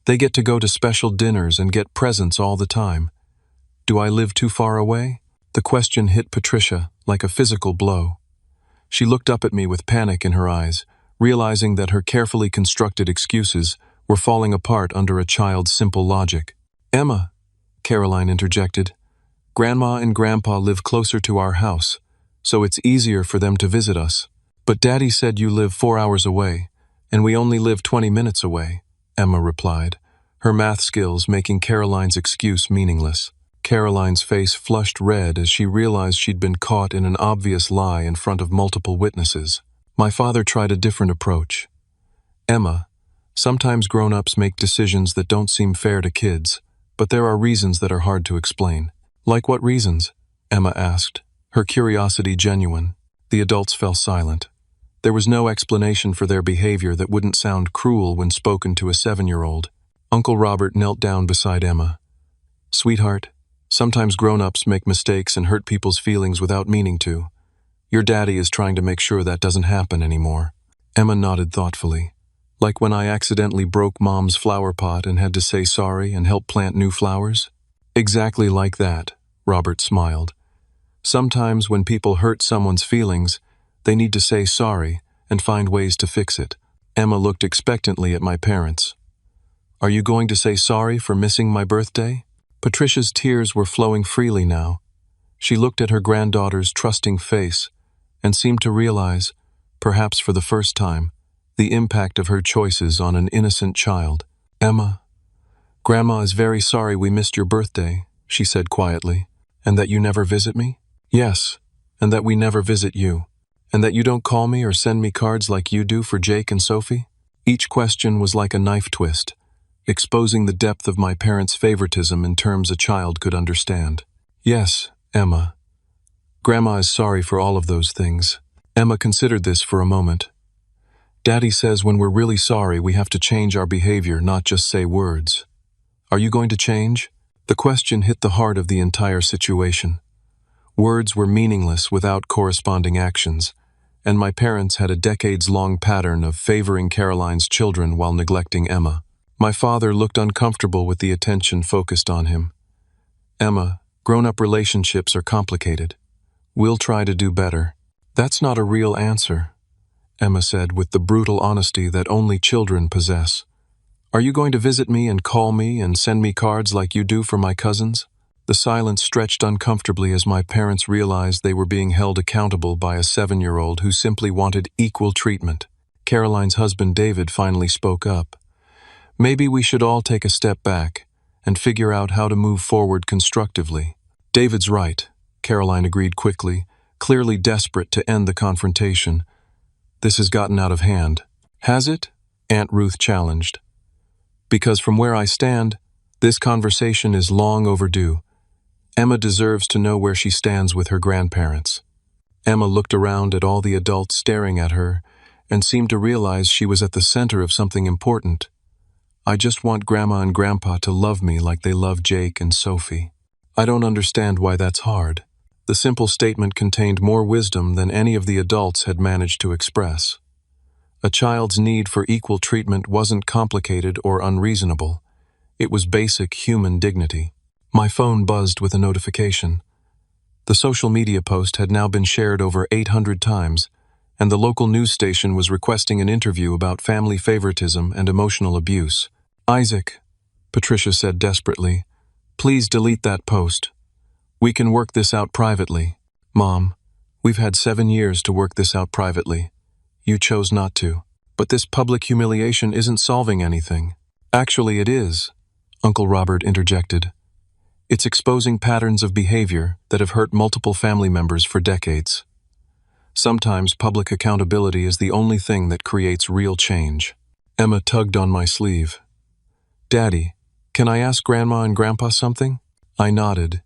"They get to go to special dinners and get presents all the time. Do I live too far away?" The question hit Patricia like a physical blow. She looked up at me with panic in her eyes, realizing that her carefully constructed excuses were falling apart under a child's simple logic. "Emma," Caroline interjected, "Grandma and Grandpa live closer to our house, so it's easier for them to visit us. But Daddy said you live 4 hours away, and we only live 20 minutes away," Emma replied, her math skills making Caroline's excuse meaningless. Caroline's face flushed red as she realized she'd been caught in an obvious lie in front of multiple witnesses. My father tried a different approach. "Emma, sometimes grown-ups make decisions that don't seem fair to kids, but there are reasons that are hard to explain." "Like what reasons?" Emma asked, her curiosity genuine. The adults fell silent. There was no explanation for their behavior that wouldn't sound cruel when spoken to a 7-year-old. Uncle Robert knelt down beside Emma. "Sweetheart, sometimes grown-ups make mistakes and hurt people's feelings without meaning to. Your daddy is trying to make sure that doesn't happen anymore." Emma nodded thoughtfully. "Like when I accidentally broke Mom's flower pot and had to say sorry and help plant new flowers?" "Exactly like that," Robert smiled. "Sometimes when people hurt someone's feelings, they need to say sorry and find ways to fix it. Emma looked expectantly at my parents. Are you going to say sorry for missing my birthday? Patricia's tears were flowing freely now. She looked at her granddaughter's trusting face and seemed to realize, perhaps for the first time, the impact of her choices on an innocent child. Emma, Grandma is very sorry we missed your birthday, she said quietly. And that you never visit me? Yes, and that we never visit you. And that you don't call me or send me cards like you do for Jake and Sophie? Each question was like a knife twist, exposing the depth of my parents' favoritism in terms a child could understand. Yes, Emma. Grandma is sorry for all of those things. Emma considered this for a moment. Daddy says when we're really sorry, we have to change our behavior, not just say words. Are you going to change? The question hit the heart of the entire situation. Words were meaningless without corresponding actions, and my parents had a decades-long pattern of favoring Caroline's children while neglecting Emma. My father looked uncomfortable with the attention focused on him. Emma, grown-up relationships are complicated. We'll try to do better. That's not a real answer, Emma said with the brutal honesty that only children possess. Are you going to visit me and call me and send me cards like you do for my cousins? The silence stretched uncomfortably as my parents realized they were being held accountable by a 7-year-old who simply wanted equal treatment. Caroline's husband David finally spoke up. Maybe we should all take a step back and figure out how to move forward constructively. David's right, Caroline agreed quickly, clearly desperate to end the confrontation. This has gotten out of hand. Has it? Aunt Ruth challenged. Because from where I stand, this conversation is long overdue. Emma deserves to know where she stands with her grandparents. Emma looked around at all the adults staring at her and seemed to realize she was at the center of something important. I just want Grandma and Grandpa to love me like they love Jake and Sophie. I don't understand why that's hard. The simple statement contained more wisdom than any of the adults had managed to express. A child's need for equal treatment wasn't complicated or unreasonable. It was basic human dignity. My phone buzzed with a notification. The social media post had now been shared over 800 times, and the local news station was requesting an interview about family favoritism and emotional abuse. Isaac, Patricia said desperately, please delete that post. We can work this out privately. Mom, we've had 7 years to work this out privately. You chose not to. But this public humiliation isn't solving anything. Actually, it is, Uncle Robert interjected. It's exposing patterns of behavior that have hurt multiple family members for decades. Sometimes public accountability is the only thing that creates real change. Emma tugged on my sleeve. Daddy, can I ask Grandma and Grandpa something? I nodded,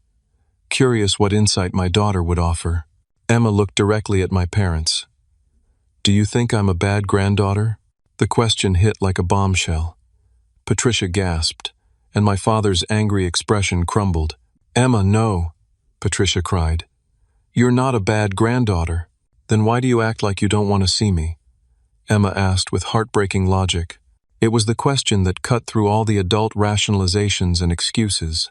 curious what insight my daughter would offer. Emma looked directly at my parents. Do you think I'm a bad granddaughter? The question hit like a bombshell. Patricia gasped, and my father's angry expression crumbled. Emma, no, Patricia cried. You're not a bad granddaughter. Then why do you act like you don't want to see me? Emma asked with heartbreaking logic. It was the question that cut through all the adult rationalizations and excuses.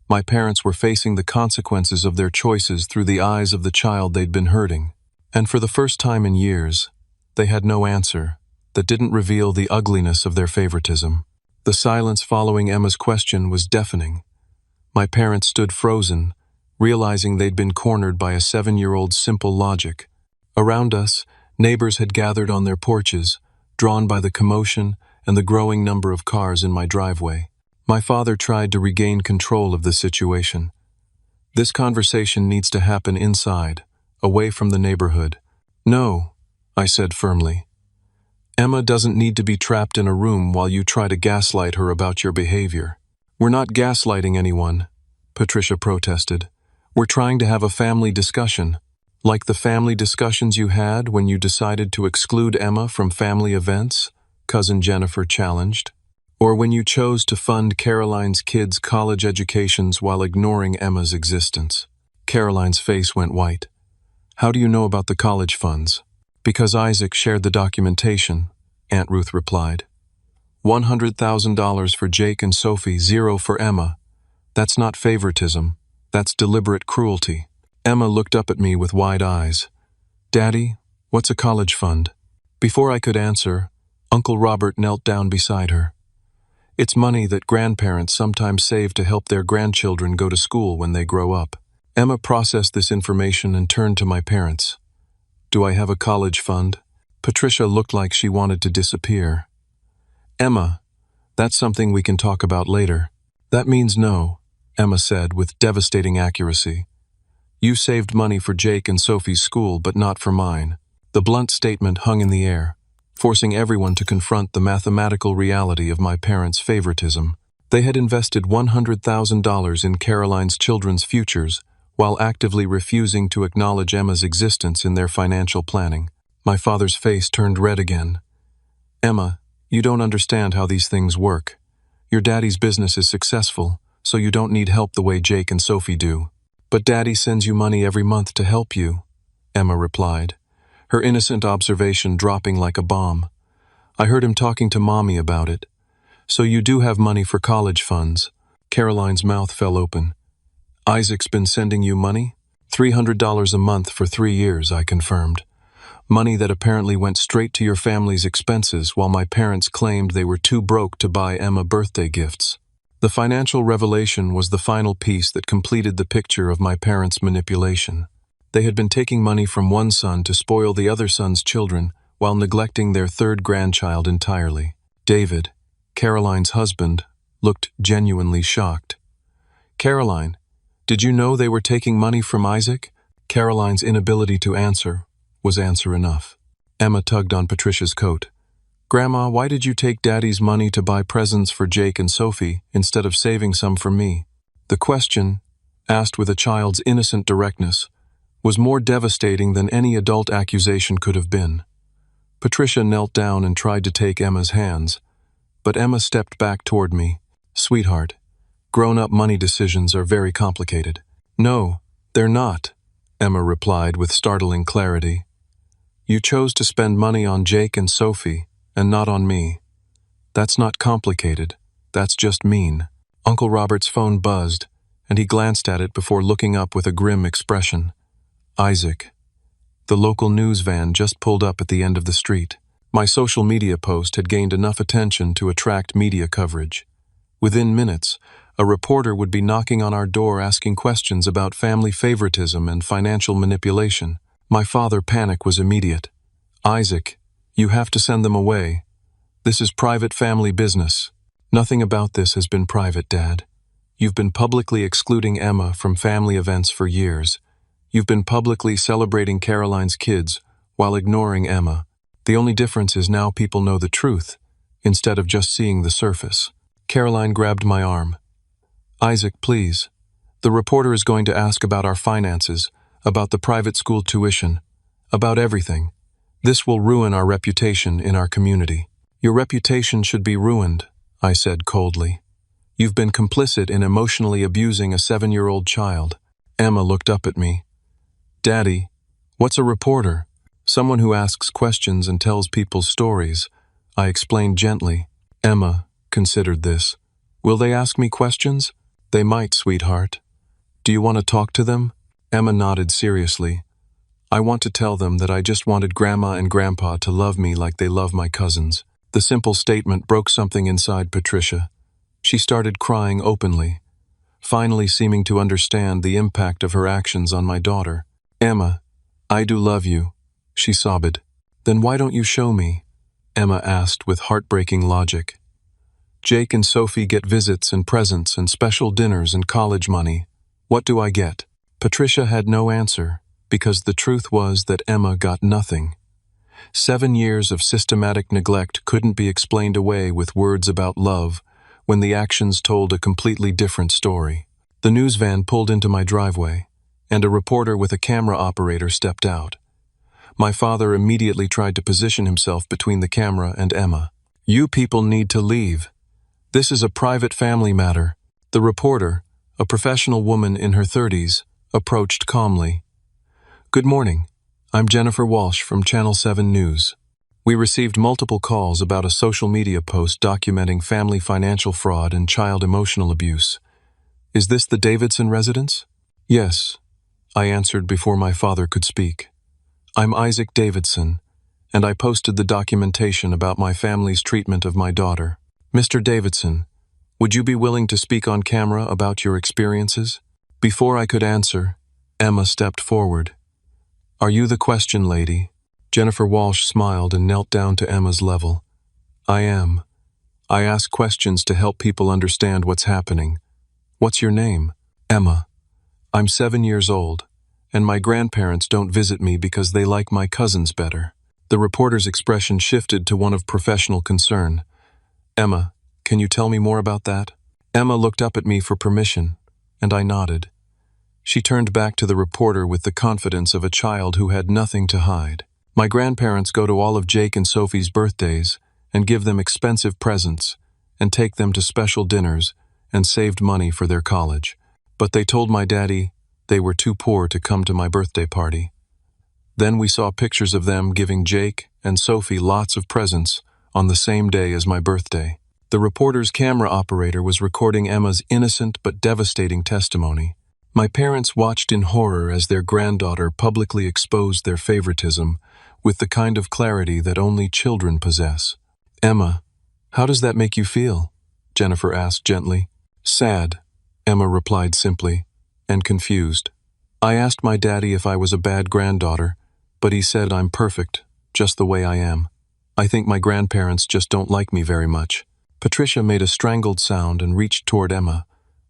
My parents were facing the consequences of their choices through the eyes of the child they'd been hurting. And for the first time in years, they had no answer that didn't reveal the ugliness of their favoritism. The silence following Emma's question was deafening. My parents stood frozen, realizing they'd been cornered by a 7-year-old's simple logic. Around us, neighbors had gathered on their porches, drawn by the commotion and the growing number of cars in my driveway. My father tried to regain control of the situation. This conversation needs to happen inside, away from the neighborhood. No, I said firmly. Emma doesn't need to be trapped in a room while you try to gaslight her about your behavior. We're not gaslighting anyone, Patricia protested. We're trying to have a family discussion, like the family discussions you had when you decided to exclude Emma from family events, Cousin Jennifer challenged, or when you chose to fund Caroline's kids' college educations while ignoring Emma's existence. Caroline's face went white. How do you know about the college funds? Because Isaac shared the documentation, Aunt Ruth replied. $100,000 for Jake and Sophie, 0 for Emma. That's not favoritism. That's deliberate cruelty. Emma looked up at me with wide eyes. Daddy, what's a college fund? Before I could answer, Uncle Robert knelt down beside her. It's money that grandparents sometimes save to help their grandchildren go to school when they grow up. Emma processed this information and turned to my parents. Do I have a college fund? Patricia looked like she wanted to disappear. Emma, that's something we can talk about later. That means no, Emma said with devastating accuracy. You saved money for Jake and Sophie's school, but not for mine. The blunt statement hung in the air, forcing everyone to confront the mathematical reality of my parents' favoritism. They had invested $100,000 in Caroline's children's futures, while actively refusing to acknowledge Emma's existence in their financial planning. My father's face turned red again. Emma, you don't understand how these things work. Your daddy's business is successful, so you don't need help the way Jake and Sophie do. But Daddy sends you money every month to help you, Emma replied, her innocent observation dropping like a bomb. I heard him talking to Mommy about it. So you do have money for college funds. Caroline's mouth fell open. Isaac's been sending you money? $300 a month for 3 years, I confirmed. Money that apparently went straight to your family's expenses while my parents claimed they were too broke to buy Emma birthday gifts. The financial revelation was the final piece that completed the picture of my parents' manipulation. They had been taking money from one son to spoil the other son's children while neglecting their third grandchild entirely. David, Caroline's husband, looked genuinely shocked. Caroline, did you know they were taking money from Isaac? Caroline's inability to answer was answer enough. Emma tugged on Patricia's coat. Grandma, why did you take Daddy's money to buy presents for Jake and Sophie instead of saving some for me? The question, asked with a child's innocent directness, was more devastating than any adult accusation could have been. Patricia knelt down and tried to take Emma's hands, but Emma stepped back toward me. Sweetheart, grown-up money decisions are very complicated. No, they're not, Emma replied with startling clarity. You chose to spend money on Jake and Sophie, and not on me. That's not complicated, that's just mean. Uncle Robert's phone buzzed, and he glanced at it before looking up with a grim expression. Isaac. The local news van just pulled up at the end of the street. My social media post had gained enough attention to attract media coverage. Within minutes, a reporter would be knocking on our door asking questions about family favoritism and financial manipulation. My father's panic was immediate. Isaac, you have to send them away. This is private family business. Nothing about this has been private, Dad. You've been publicly excluding Emma from family events for years. You've been publicly celebrating Caroline's kids while ignoring Emma. The only difference is now people know the truth, instead of just seeing the surface. Caroline grabbed my arm. Isaac, please. The reporter is going to ask about our finances, about the private school tuition, about everything. This will ruin our reputation in our community. Your reputation should be ruined, I said coldly. You've been complicit in emotionally abusing a 7-year-old child. Emma looked up at me. Daddy, what's a reporter? Someone who asks questions and tells people's stories, I explained gently. Emma considered this. Will they ask me questions? They might, sweetheart. Do you want to talk to them? Emma nodded seriously. I want to tell them that I just wanted Grandma and Grandpa to love me like they love my cousins. The simple statement broke something inside Patricia. She started crying openly, finally seeming to understand the impact of her actions on my daughter. Emma, I do love you, she sobbed. Then why don't you show me? Emma asked with heartbreaking logic. Jake and Sophie get visits and presents and special dinners and college money. What do I get? Patricia had no answer, because the truth was that Emma got nothing. 7 years of systematic neglect couldn't be explained away with words about love when the actions told a completely different story. The news van pulled into my driveway, and a reporter with a camera operator stepped out. My father immediately tried to position himself between the camera and Emma. You people need to leave. This is a private family matter. The reporter, a professional woman in her 30s, approached calmly. Good morning. I'm Jennifer Walsh from Channel 7 News. We received multiple calls about a social media post documenting family financial fraud and child emotional abuse. Is this the Davidson residence? Yes, I answered before my father could speak. I'm Isaac Davidson, and I posted the documentation about my family's treatment of my daughter. Mr. Davidson, would you be willing to speak on camera about your experiences? Before I could answer, Emma stepped forward. Are you the question lady? Jennifer Walsh smiled and knelt down to Emma's level. I am. I ask questions to help people understand what's happening. What's your name? Emma. I'm 7 years old, and my grandparents don't visit me because they like my cousins better. The reporter's expression shifted to one of professional concern. Emma, can you tell me more about that? Emma looked up at me for permission, and I nodded. She turned back to the reporter with the confidence of a child who had nothing to hide. My grandparents go to all of Jake and Sophie's birthdays and give them expensive presents and take them to special dinners and saved money for their college. But they told my daddy they were too poor to come to my birthday party. Then we saw pictures of them giving Jake and Sophie lots of presents on the same day as my birthday. The reporter's camera operator was recording Emma's innocent but devastating testimony. My parents watched in horror as their granddaughter publicly exposed their favoritism with the kind of clarity that only children possess. Emma, how does that make you feel? Jennifer asked gently. Sad, Emma replied simply, and confused. I asked my daddy if I was a bad granddaughter, but he said I'm perfect, just the way I am. I think my grandparents just don't like me very much. Patricia made a strangled sound and reached toward Emma,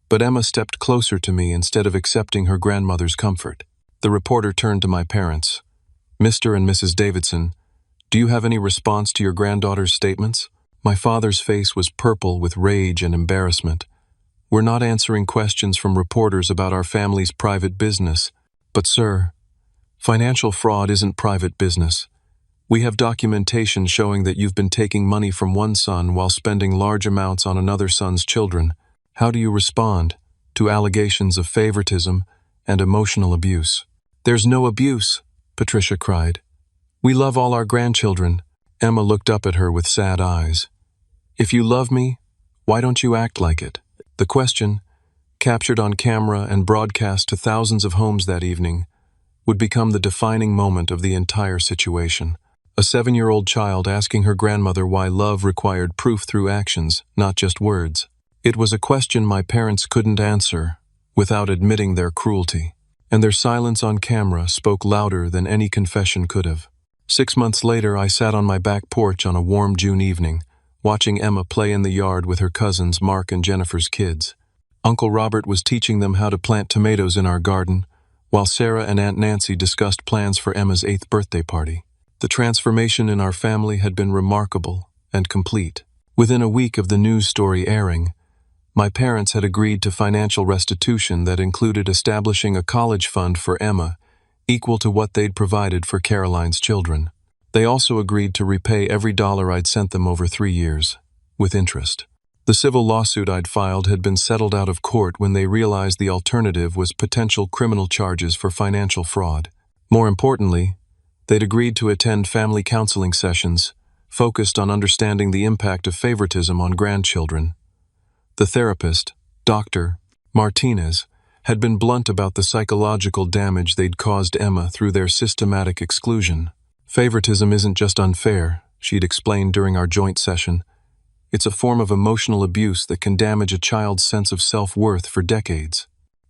but Emma stepped closer to me instead of accepting her grandmother's comfort. The reporter turned to my parents. Mr. and Mrs. Davidson, do you have any response to your granddaughter's statements? My father's face was purple with rage and embarrassment. We're not answering questions from reporters about our family's private business. But sir, financial fraud isn't private business. We have documentation showing that you've been taking money from one son while spending large amounts on another son's children. How do you respond to allegations of favoritism and emotional abuse? There's no abuse, Patricia cried. We love all our grandchildren. Emma looked up at her with sad eyes. If you love me, why don't you act like it? The question, captured on camera and broadcast to thousands of homes that evening, would become the defining moment of the entire situation. A 7-year-old child asking her grandmother why love required proof through actions, not just words. It was a question my parents couldn't answer without admitting their cruelty, and their silence on camera spoke louder than any confession could have. 6 months later, I sat on my back porch on a warm June evening, watching Emma play in the yard with her cousins Mark and Jennifer's kids. Uncle Robert was teaching them how to plant tomatoes in our garden, while Sarah and Aunt Nancy discussed plans for Emma's 8th birthday party. The transformation in our family had been remarkable and complete. Within a week of the news story airing, my parents had agreed to financial restitution that included establishing a college fund for Emma equal to what they'd provided for Caroline's children. They also agreed to repay every dollar I'd sent them over 3 years, with interest. The civil lawsuit I'd filed had been settled out of court when they realized the alternative was potential criminal charges for financial fraud. More importantly, they'd agreed to attend family counseling sessions focused on understanding the impact of favoritism on grandchildren. The therapist, Dr. Martinez, had been blunt about the psychological damage they'd caused Emma through their systematic exclusion. Favoritism isn't just unfair, she'd explained during our joint session. It's a form of emotional abuse that can damage a child's sense of self-worth for decades.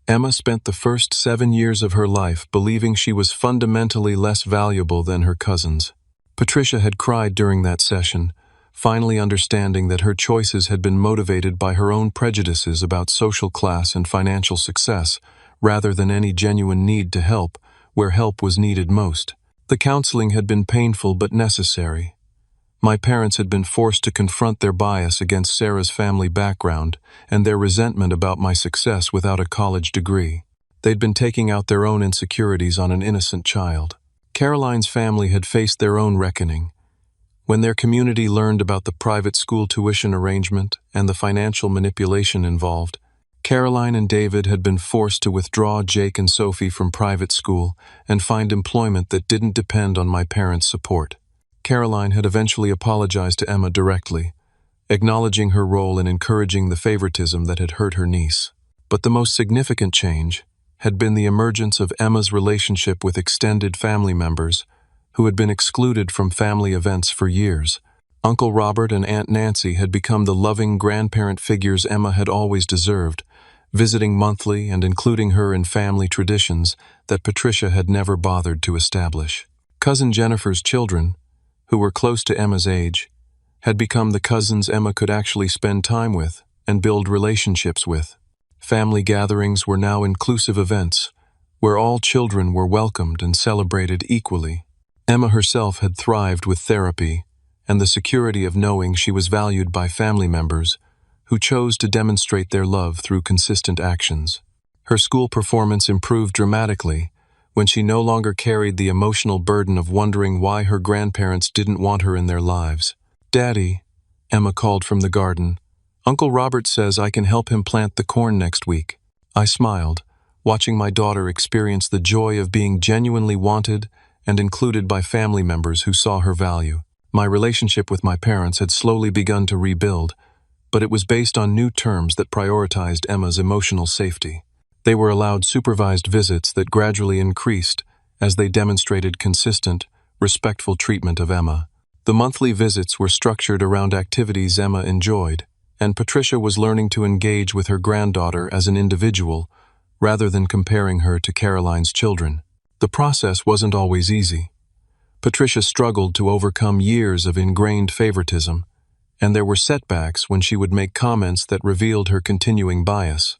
Emma spent the first 7 years of her life believing she was fundamentally less valuable than her cousins. Patricia had cried during that session, finally understanding that her choices had been motivated by her own prejudices about social class and financial success, rather than any genuine need to help where help was needed most. The counseling had been painful but necessary. My parents had been forced to confront their bias against Sarah's family background and their resentment about my success without a college degree. They'd been taking out their own insecurities on an innocent child. Caroline's family had faced their own reckoning. When their community learned about the private school tuition arrangement and the financial manipulation involved, Caroline and David had been forced to withdraw Jake and Sophie from private school and find employment that didn't depend on my parents' support. Caroline had eventually apologized to Emma directly, acknowledging her role in encouraging the favoritism that had hurt her niece. But the most significant change had been the emergence of Emma's relationship with extended family members, who had been excluded from family events for years. Uncle Robert and Aunt Nancy had become the loving grandparent figures Emma had always deserved, visiting monthly and including her in family traditions that Patricia had never bothered to establish. Cousin Jennifer's children, who were close to Emma's age, had become the cousins Emma could actually spend time with and build relationships with. Family gatherings were now inclusive events, where all children were welcomed and celebrated equally. Emma herself had thrived with therapy and the security of knowing she was valued by family members who chose to demonstrate their love through consistent actions. Her school performance improved dramatically when she no longer carried the emotional burden of wondering why her grandparents didn't want her in their lives. "Daddy," Emma called from the garden, "Uncle Robert says I can help him plant the corn next week." I smiled, watching my daughter experience the joy of being genuinely wanted and included by family members who saw her value. My relationship with my parents had slowly begun to rebuild, but it was based on new terms that prioritized Emma's emotional safety. They were allowed supervised visits that gradually increased as they demonstrated consistent, respectful treatment of Emma. The monthly visits were structured around activities Emma enjoyed, and Patricia was learning to engage with her granddaughter as an individual rather than comparing her to Caroline's children. The process wasn't always easy. Patricia struggled to overcome years of ingrained favoritism, and there were setbacks when she would make comments that revealed her continuing bias.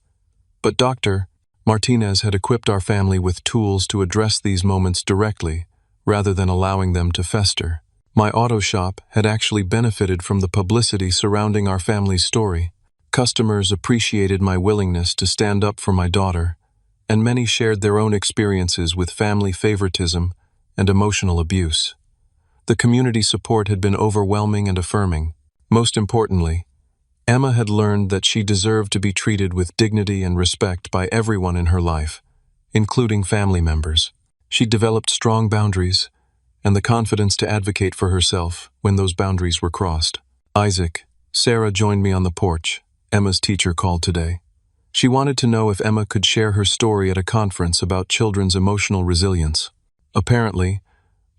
But Dr. Martinez had equipped our family with tools to address these moments directly, rather than allowing them to fester. My auto shop had actually benefited from the publicity surrounding our family's story. Customers appreciated my willingness to stand up for my daughter, and many shared their own experiences with family favoritism and emotional abuse. The community support had been overwhelming and affirming. Most importantly, Emma had learned that she deserved to be treated with dignity and respect by everyone in her life, including family members. She developed strong boundaries and the confidence to advocate for herself when those boundaries were crossed. "Isaac, Sarah joined me on the porch," Emma's teacher called today. She wanted to know if Emma could share her story at a conference about children's emotional resilience. Apparently,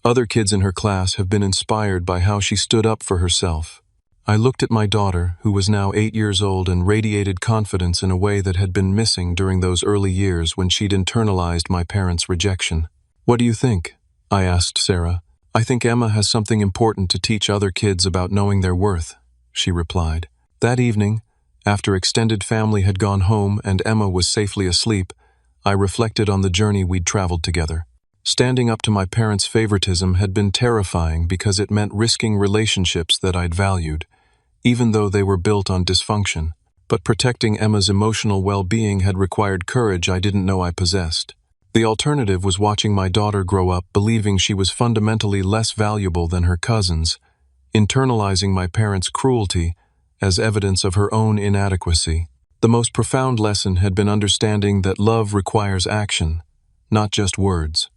other kids in her class have been inspired by how she stood up for herself. I looked at my daughter, who was now 8 years old and radiated confidence in a way that had been missing during those early years when she'd internalized my parents' rejection. "What do you think?" I asked Sarah. "I think Emma has something important to teach other kids about knowing their worth," she replied. That evening, after extended family had gone home and Emma was safely asleep, I reflected on the journey we'd traveled together. Standing up to my parents' favoritism had been terrifying because it meant risking relationships that I'd valued, even though they were built on dysfunction. But protecting Emma's emotional well-being had required courage I didn't know I possessed. The alternative was watching my daughter grow up believing she was fundamentally less valuable than her cousins, internalizing my parents' cruelty as evidence of her own inadequacy. The most profound lesson had been understanding that love requires action, not just words.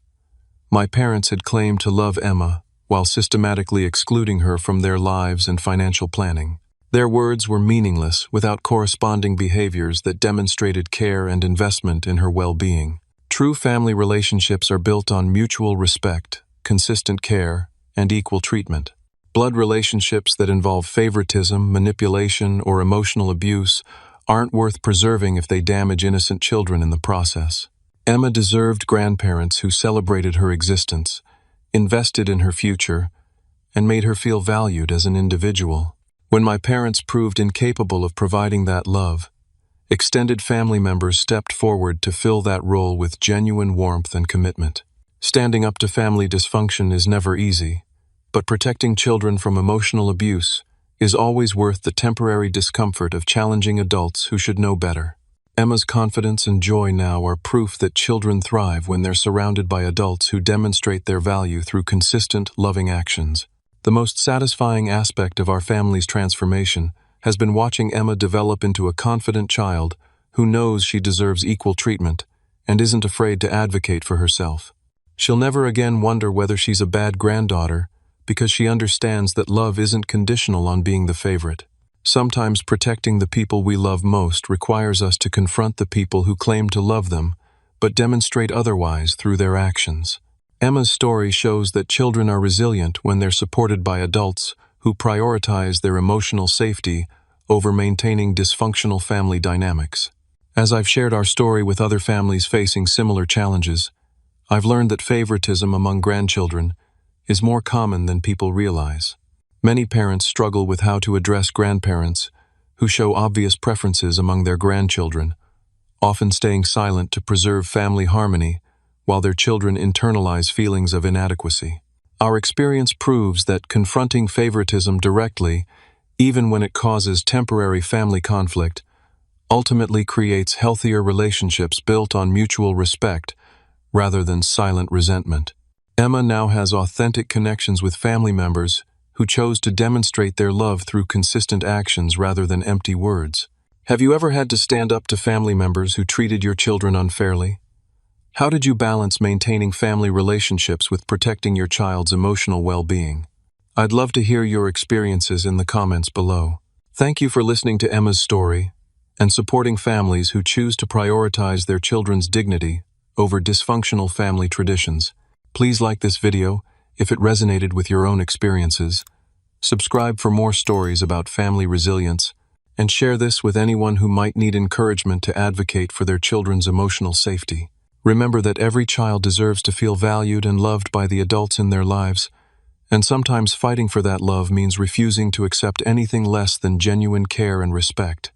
My parents had claimed to love Emma while systematically excluding her from their lives and financial planning. Their words were meaningless without corresponding behaviors that demonstrated care and investment in her well-being. True family relationships are built on mutual respect, consistent care, and equal treatment. Blood relationships that involve favoritism, manipulation, or emotional abuse aren't worth preserving if they damage innocent children in the process. Emma deserved grandparents who celebrated her existence, invested in her future, and made her feel valued as an individual. When my parents proved incapable of providing that love, extended family members stepped forward to fill that role with genuine warmth and commitment. Standing up to family dysfunction is never easy, but protecting children from emotional abuse is always worth the temporary discomfort of challenging adults who should know better. Emma's confidence and joy now are proof that children thrive when they're surrounded by adults who demonstrate their value through consistent, loving actions. The most satisfying aspect of our family's transformation has been watching Emma develop into a confident child who knows she deserves equal treatment and isn't afraid to advocate for herself. She'll never again wonder whether she's a bad granddaughter because she understands that love isn't conditional on being the favorite. Sometimes protecting the people we love most requires us to confront the people who claim to love them, but demonstrate otherwise through their actions. Emma's story shows that children are resilient when they're supported by adults who prioritize their emotional safety over maintaining dysfunctional family dynamics. As I've shared our story with other families facing similar challenges, I've learned that favoritism among grandchildren is more common than people realize. Many parents struggle with how to address grandparents who show obvious preferences among their grandchildren, often staying silent to preserve family harmony while their children internalize feelings of inadequacy. Our experience proves that confronting favoritism directly, even when it causes temporary family conflict, ultimately creates healthier relationships built on mutual respect rather than silent resentment. Emma now has authentic connections with family members who chose to demonstrate their love through consistent actions rather than empty words. Have you ever had to stand up to family members who treated your children unfairly? How did you balance maintaining family relationships with protecting your child's emotional well-being? I'd love to hear your experiences in the comments below. Thank you for listening to Emma's story and supporting families who choose to prioritize their children's dignity over dysfunctional family traditions. Please like this video if it resonated with your own experiences. Subscribe for more stories about family resilience, and share this with anyone who might need encouragement to advocate for their children's emotional safety. Remember that every child deserves to feel valued and loved by the adults in their lives, and sometimes fighting for that love means refusing to accept anything less than genuine care and respect.